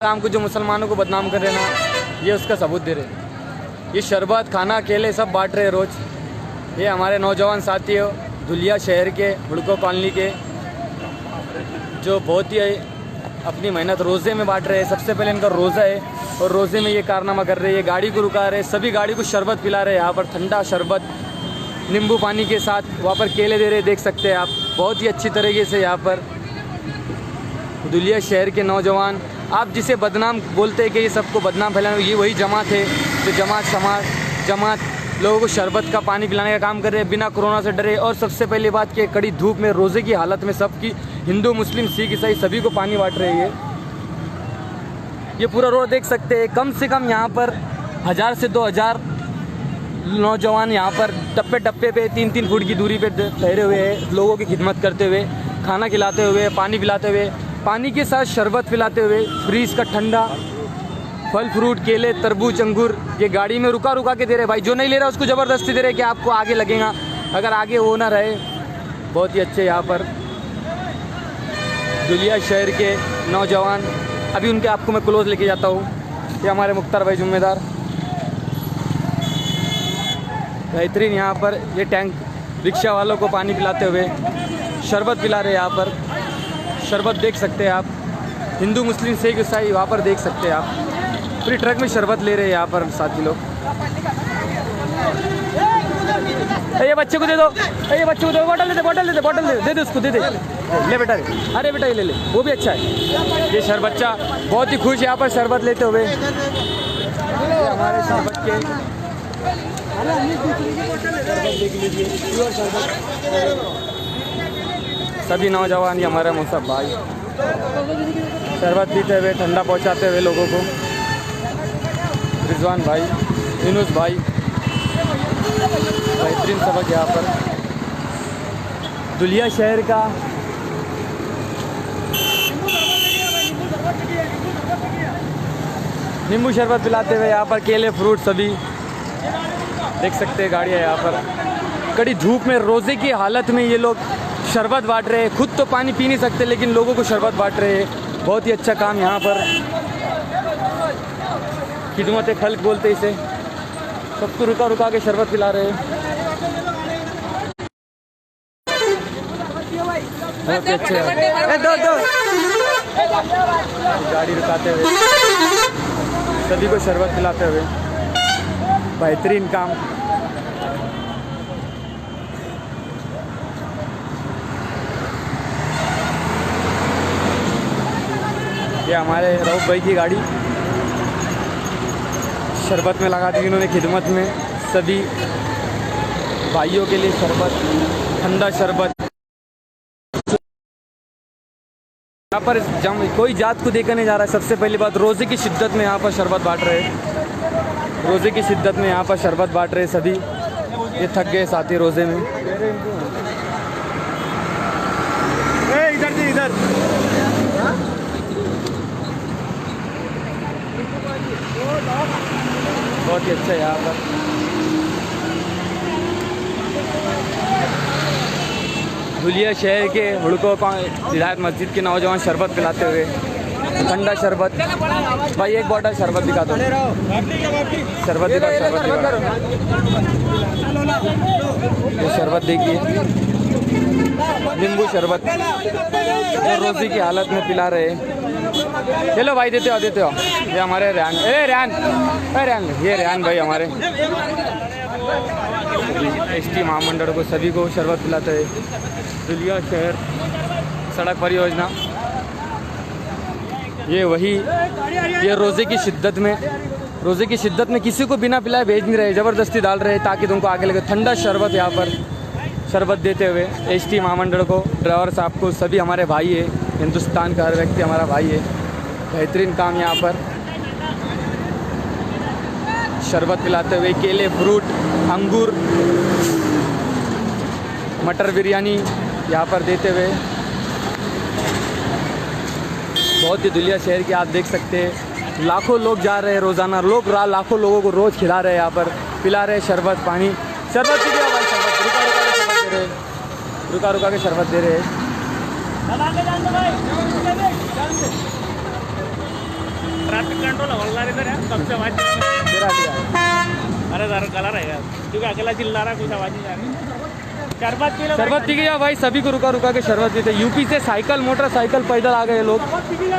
काम को जो मुसलमानों को बदनाम कर रहे ना, ये उसका सबूत दे रहे। ये शरबत खाना केले सब बांट रहे रोज़। ये हमारे नौजवान साथी हो धुलिया शहर के हुड़को कॉलोनी के, जो बहुत ही अपनी मेहनत रोज़े में बांट रहे हैं। सबसे पहले इनका रोज़ा है और रोज़े में ये कारनामा कर रहे हैं। ये गाड़ी को रुका रहे, सभी गाड़ी को शरबत पिला रहे हैं। यहाँ पर ठंडा शरबत नींबू पानी के साथ, वहाँ पर केले दे रहे, देख सकते हैं आप। बहुत ही अच्छी तरीके से यहाँ पर धुलिया शहर के नौजवान, आप जिसे बदनाम बोलते हैं कि ये सबको बदनाम फैलाने, ये वही जमात है जो जमात लोगों को शरबत का पानी पिलाने का काम कर रहे हैं बिना कोरोना से डरे। और सबसे पहली बात कि कड़ी धूप में रोज़े की हालत में सबकी, हिंदू मुस्लिम सिख ईसाई सभी को पानी बांट रहे हैं। ये पूरा रोड देख सकते हैं। कम से कम यहाँ पर 1000 से 2000 नौजवान यहाँ पर टप्पे टप्पे पे 3-3 फुट की दूरी पे ठहरे हुए हैं, लोगों की खिदमत करते हुए, खाना खिलाते हुए, पानी पिलाते हुए, पानी के साथ शरबत पिलाते हुए, फ्रीज का ठंडा फल फ्रूट केले तरबूज अंगूर ये गाड़ी में रुका रुका के दे रहे भाई। जो नहीं ले रहा उसको ज़बरदस्ती दे रहे कि आपको आगे लगेगा, अगर आगे वो ना रहे। बहुत ही अच्छे यहाँ पर धुलिया शहर के नौजवान, अभी उनके आपको मैं क्लोज लेके जाता हूँ। ये हमारे मुख्तार भाई जुम्मेदार, बेहतरीन यहाँ पर ये टैंक रिक्शा वालों को पानी पिलाते हुए शरबत पिला रहे। यहाँ पर शरबत देख सकते हैं आप, हिंदू मुस्लिम सिख ईसाई वहाँ पर देख सकते हैं आप। पूरी ट्रक में शरबत ले रहे हैं यहाँ पर साथी लोग। ये बच्चे को दे दो, ये बच्चे को दो, बोतल दे दे उसको, दे ले बेटा, अरे बेटा ये ले वो भी अच्छा है। ये बच्चा बहुत ही खुश यहाँ पर शरबत लेते हुए। हमारे शरबत के देख लीजिए सभी नौजवान, ये हमारा मुसब भाई शरबत पीते हुए ठंडा पहुंचाते हुए लोगों को। रिजवान भाई, यूनुस भाई, बेहतरीन सबक यहाँ पर धुलिया शहर का। नींबू शरबत पिलाते हुए यहाँ पर केले फ्रूट सभी देख सकते हैं। गाड़ियाँ यहाँ पर कड़ी धूप में रोज़े की हालत में ये लोग शरबत बांट रहे हैं। खुद तो पानी पी नहीं सकते लेकिन लोगों को शरबत बांट रहे हैं। बहुत ही अच्छा काम यहाँ पर, खिदमत खल्क बोलते इसे। सबको रुका रुका के शरबत पिला रहे हैं। बहुत ही अच्छे गाड़ी रुकाते हुए सभी को शरबत पिलाते हुए, बेहतरीन काम। ये हमारे रऊफ भाई की गाड़ी शरबत में लगा दी इन्होंने खिदमत में सभी भाइयों के लिए शरबत, ठंडा शरबत। यहाँ पर कोई जात को देखा नहीं जा रहा है। सबसे पहली बात, रोज़े की शिद्दत में यहाँ पर शरबत बांट रहे हैं। रोज़े की शिद्दत में यहाँ पर शरबत बांट रहे सभी। ये थक गए साथी रोज़े में। इधर से इधर बहुत ही अच्छा है यहाँ पर। धुलिया शहर के हुड़को हिदायत मस्जिद के नौजवान शरबत पिलाते हुए, ठंडा शरबत। भाई एक बॉटल शरबत दिखा दो, शरबत दिखा, ये शरबत देखिए, नींबू शरबत जो रोज़ी की हालत में पिला रहे। चलो भाई देते हो। ये हमारे रेहान, ये रेहान भाई हमारे एसटी महामंडल को सभी को शरबत पिलाते हैं। धुलिया शहर सड़क परियोजना, ये वही, ये रोज़े की शिद्दत में किसी को बिना पिलाए भेज नहीं रहे, ज़बरदस्ती डाल रहे ताकि तुमको आगे लगे। ठंडा शरबत यहाँ पर शरबत देते हुए एसटी महामंडल को, ड्राइवर साहब को, सभी हमारे भाई है। हिंदुस्तान का हर व्यक्ति हमारा भाई है। बेहतरीन काम यहाँ पर शरबत पिलाते हुए, केले फ्रूट अंगूर मटर बिरयानी यहाँ पर देते हुए। बहुत ही धुलिया शहर के आप देख सकते हैं, लाखों लोग जा रहे हैं रोज़ाना। लाखों लोगों को रोज़ खिला रहे हैं, यहाँ पर पिला रहे शरबत पानी। शरबत की भाई, शरबत रुका रुका के शरबत दे रहे हैं। ट्रैफिक कंट्रोल हवलदार इधर है, कब से आवाज तेरा लिया। अरे सर गला रहेगा क्योंकि अकेला चिल्ला रहा, कुछ आवाज नहीं आ रही। शरबत पी लो, शरबत पी के जाओ भाई, सभी को रुका रुका के शरबत पीते। यूपी से साइकिल मोटरसाइकिल पैदल आ गए लोग,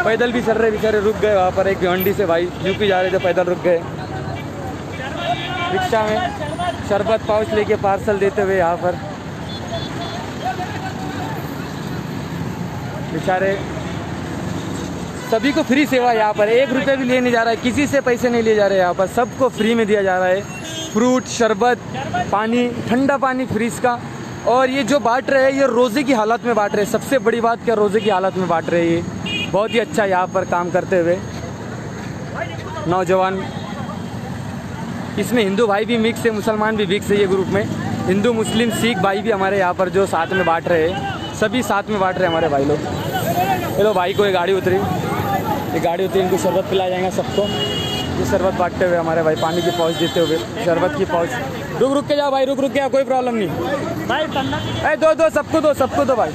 पैदल भी चल रहे बेचारे, रुक गए वहाँ पर। एक भिवंडी से भाई यूपी जा रहे थे, पैदल रुक गए। रिक्शा में शरबत पाउच लेके पार्सल देते हुए यहाँ पर बेचारे। सभी को फ्री सेवा यहाँ पर, 1 रुपये भी लिए नहीं जा रहा है, किसी से पैसे नहीं लिए जा रहे हैं यहाँ पर, सबको फ्री में दिया जा रहा है। फ्रूट, शरबत, पानी, ठंडा पानी फ्रीज का। और ये जो बांट रहे हैं ये रोज़े की हालत में बांट रहे हैं। सबसे बड़ी बात क्या, रोज़े की हालत में बांट रहे हैं। ये बहुत ही अच्छा यहाँ पर काम करते हुए नौजवान। इसमें हिंदू भाई भी मिक्स है, मुसलमान भी मिक्स है। ये ग्रुप में हिंदू, मुस्लिम, सिख भाई भी हमारे यहाँ पर जो साथ में बांट रहे हैं, सभी साथ में बांट रहे हैं हमारे भाई लोग। चलो भाई को ये गाड़ी उतरी, ये गाड़ी उतरी, इनको शरबत पिलाया जाएगा सबको। ये शरबत बांटते हुए हमारे भाई, पानी की पाउच देते हुए, शरबत की पाउच। रुक रुक के जाओ भाई, रुक रुक के, कोई प्रॉब्लम नहीं भाई। अरे दो दो, सबको दो, सबको दो भाई।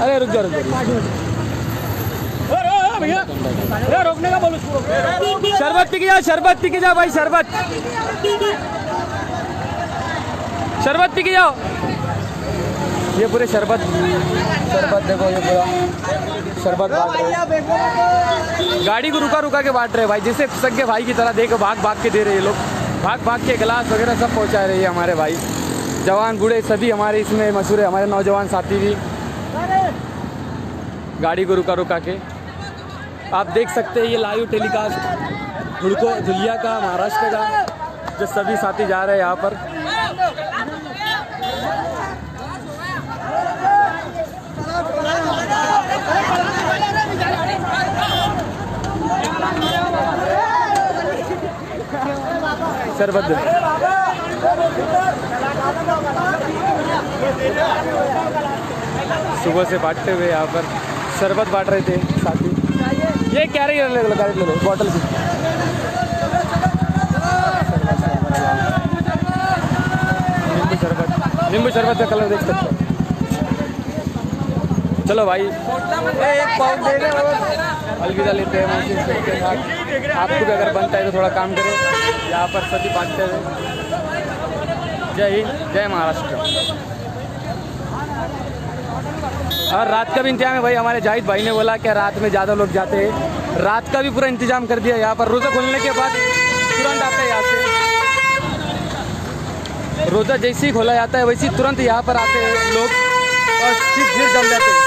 अरे रुक जाओ, रुक जाओ भैया, रोकने का बोलो। शरबत पी के जाओ, शरबत पी के जाओ भाई, शरबत शरबत पी के जाओ। ये पूरे शरबत देखो, ये पूरा शरबत बांट रहे हैं। गाड़ी को रुका रुका के बांट रहे हैं भाई, जैसे सगे भाई की तरह। देखो भाग भाग के दे रहे हैं ये लोग, भाग भाग के गिलास वगैरह सब पहुंचा रहे हैं हमारे भाई। जवान बूढ़े सभी हमारे इसमें मशहूर है, हमारे नौजवान साथी भी। गाड़ी को रुका रुका के आप देख सकते हैं, ये लाइव टेलीकास्ट हुड़को धुलिया का, महाराष्ट्र का, जो सभी साथी जा रहे हैं यहाँ पर। शरबत सुबह से बांटते हुए यहाँ पर शरबत बांट रहे थे साथी। ये क्या रही है, ले लो बॉटल की। नींबू शरबत का कलर देख सकते हो। चलो भाई, एक पाउच दे दे, अलविदा लेते हैं के साथ। आपको भी अगर बनता है तो थोड़ा काम करें। यहाँ पर सभी बांटते हुए जय हिंद, जय महाराष्ट्र। और रात का भी इंतजाम है भाई, हमारे जाहिद भाई ने बोला कि रात में ज़्यादा लोग जाते हैं, रात का भी पूरा इंतजाम कर दिया यहाँ पर। रोज़ा खुलने के बाद तुरंत आते हैं यहाँ से, रोज़ा जैसे ही खोला जाता है वैसे ही तुरंत यहाँ पर आते हैं लोग और फिर जम जाते हैं।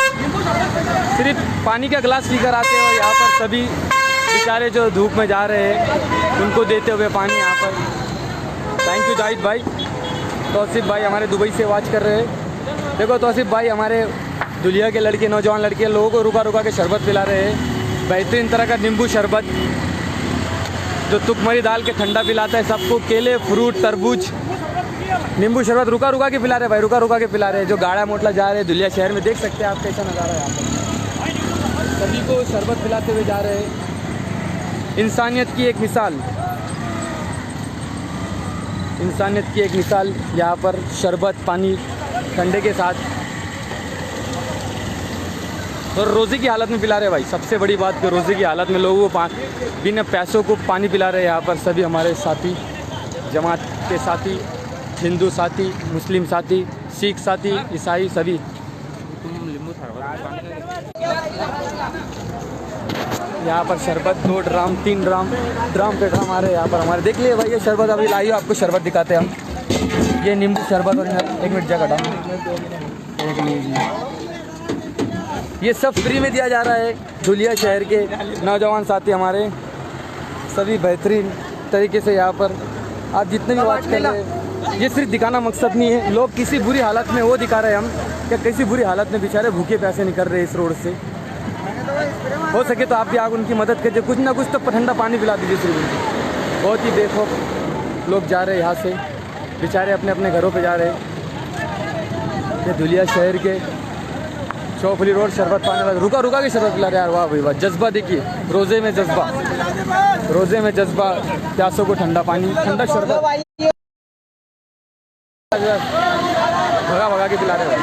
सिर्फ पानी का गिलास पीकर आते हैं और यहाँ पर सभी बेचारे जो धूप में जा रहे हैं उनको देते हुए पानी यहाँ पर। थैंक यू जाहिद भाई। तौसीफ भाई हमारे दुबई से वाच कर रहे हैं। देखो तौसीफ भाई हमारे दुलिया के लड़के, नौजवान लड़के लोगों को रुका रुका के शरबत पिला रहे हैं। बेहतरीन तरह का नींबू शरबत जो तुकमरी डाल के ठंडा पिलाता है सबको। केले, फ्रूट, तरबूज, नींबू शरबत रुका रुका के पिला रहे भाई, रुका रुका के पिला रहे हैं। जो गाड़ा मोटला जा रहे हैं दुलिया शहर में, देख सकते हैं आप कैसा नज़ारा है यहाँ पर। सभी को शरबत पिलाते हुए जा रहे हैं। इंसानियत की एक मिसाल, इंसानियत की एक मिसाल यहाँ पर शरबत पानी ठंडे के साथ और रोज़े की हालत में पिला रहे भाई। सबसे बड़ी बात कि रोज़े की हालत में लोगों को बिना पैसों को पानी पिला रहे हैं यहाँ पर सभी हमारे साथी, जमात के साथी, हिंदू साथी, मुस्लिम साथी, सिख साथी, ईसाई सभी। यहाँ पर शरबत 2 ड्राम 3 ड्राम पे ड्राम आ रहे हैं यहाँ पर हमारे। देख लिए भाई ये शरबत अभी लाइए, आपको शरबत दिखाते हैं हम। ये नींबू शरबत और 1 मिनट जगह हटा, देख लीजिए। ये सब फ्री में दिया जा रहा है। धुलिया शहर के नौजवान साथी हमारे सभी बेहतरीन तरीके से यहाँ पर आप जितने भी वाच कर रहे हैं, ये सिर्फ दिखाना मकसद नहीं है। लोग किसी बुरी हालत में वो दिखा रहे हैं हम कि किसी बुरी हालत में बेचारे भूखे प्यासे निकल रहे हैं इस रोड से। हो सके तो आप भी आग उनकी मदद कीजिए, कुछ ना कुछ तो ठंडा पानी पिला दीजिए सिर्फ उनको। बहुत ही बेखौफ लोग जा रहे हैं यहाँ से, बेचारे अपने अपने घरों पे जा रहे हैं। ये धुलिया शहर के चौफली रोड शरबत पाने वाला रुका रुका के शरबत पिला रहे यार। वाह भाई वाह, जज्बा देखिए, रोज़े में जज्बा, रोज़े में जज्बा, प्यासों को ठंडा पानी, ठंडा शरबत भगा भगा के पिला रहे हैं।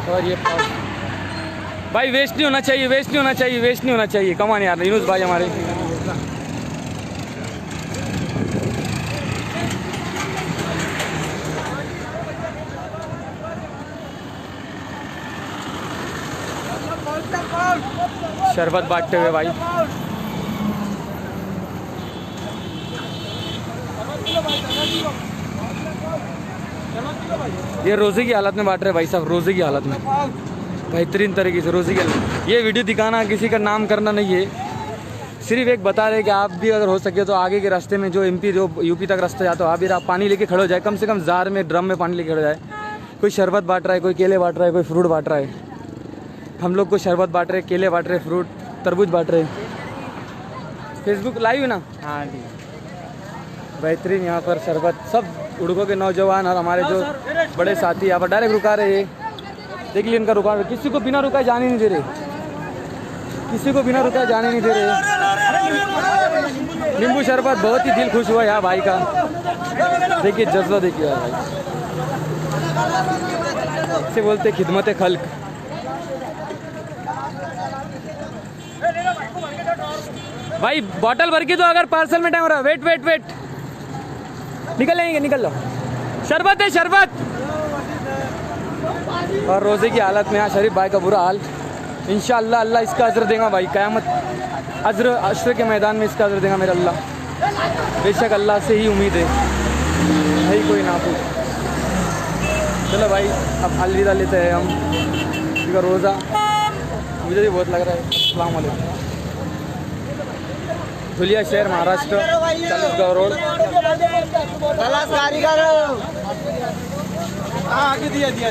और ये भाई वेस्ट नहीं होना चाहिए, वेस्ट नहीं होना चाहिए, वेस्ट नहीं होना चाहिए। कमान यार यूनुस भाई हमारे। शरबत बांटते हुए भाई। ये रोज़े की हालत में बांट रहे भाई साहब, रोज़े की हालत में बेहतरीन तरीके से रोज़े के। ये वीडियो दिखाना किसी का नाम करना नहीं है, सिर्फ एक बता रहे कि आप भी अगर हो सके तो आगे के रास्ते में जो एमपी जो यूपी तक रास्ता जाता हो, आप पानी लेके खड़े हो जाए, कम से कम जार में ड्रम में पानी लेके खड़े हो जाए। कोई शरबत बांट रहा है, कोई केले बांट रहा है, कोई फ्रूट बांट रहा है। हम लोग को शरबत बांट रहे, केले बांट रहे, फ्रूट तरबूज बांट रहे। फेसबुक लाइव ना, हाँ जी। बेहतरीन यहाँ पर शरबत। सब उड़को के नौजवान और हमारे जो बड़े साथी यहाँ पर डायरेक्ट रुका रहे हैं। देख लीजिए इनका रुका, किसी को बिना रुकाए जाने नहीं दे रहे, किसी को बिना रुकाए जाने नहीं दे रहे। नींबू शरबत, बहुत ही दिल खुश हुआ यहाँ भाई का। देखिए जज्बा देखिए यार भाई, इसे बोलते खिदमत खल्क। भाई बॉटल भर के तो अगर पार्सल में टाइम हो रहा है। वेट वेट वेट, निकल लेंगे, निकल लो। शरबत है शरबत। और रोज़े की हालत में यहाँ शरीफ भाई का बुरा हाल। इंशाअल्लाह अल्लाह इसका अजर देगा भाई, क़यामत अशर के मैदान में इसका अजर देगा मेरा अल्लाह। बेशक अल्लाह से ही उम्मीद है, नहीं कोई नापूछ। चलो भाई अब अलविदा लेते हैं हम, क्योंकि रोज़ा मुझे भी बहुत लग रहा है। अस्सलाम वालेकुम। धुलिया शहर महाराष्ट्र, 40 रोड। आगे दिया दिया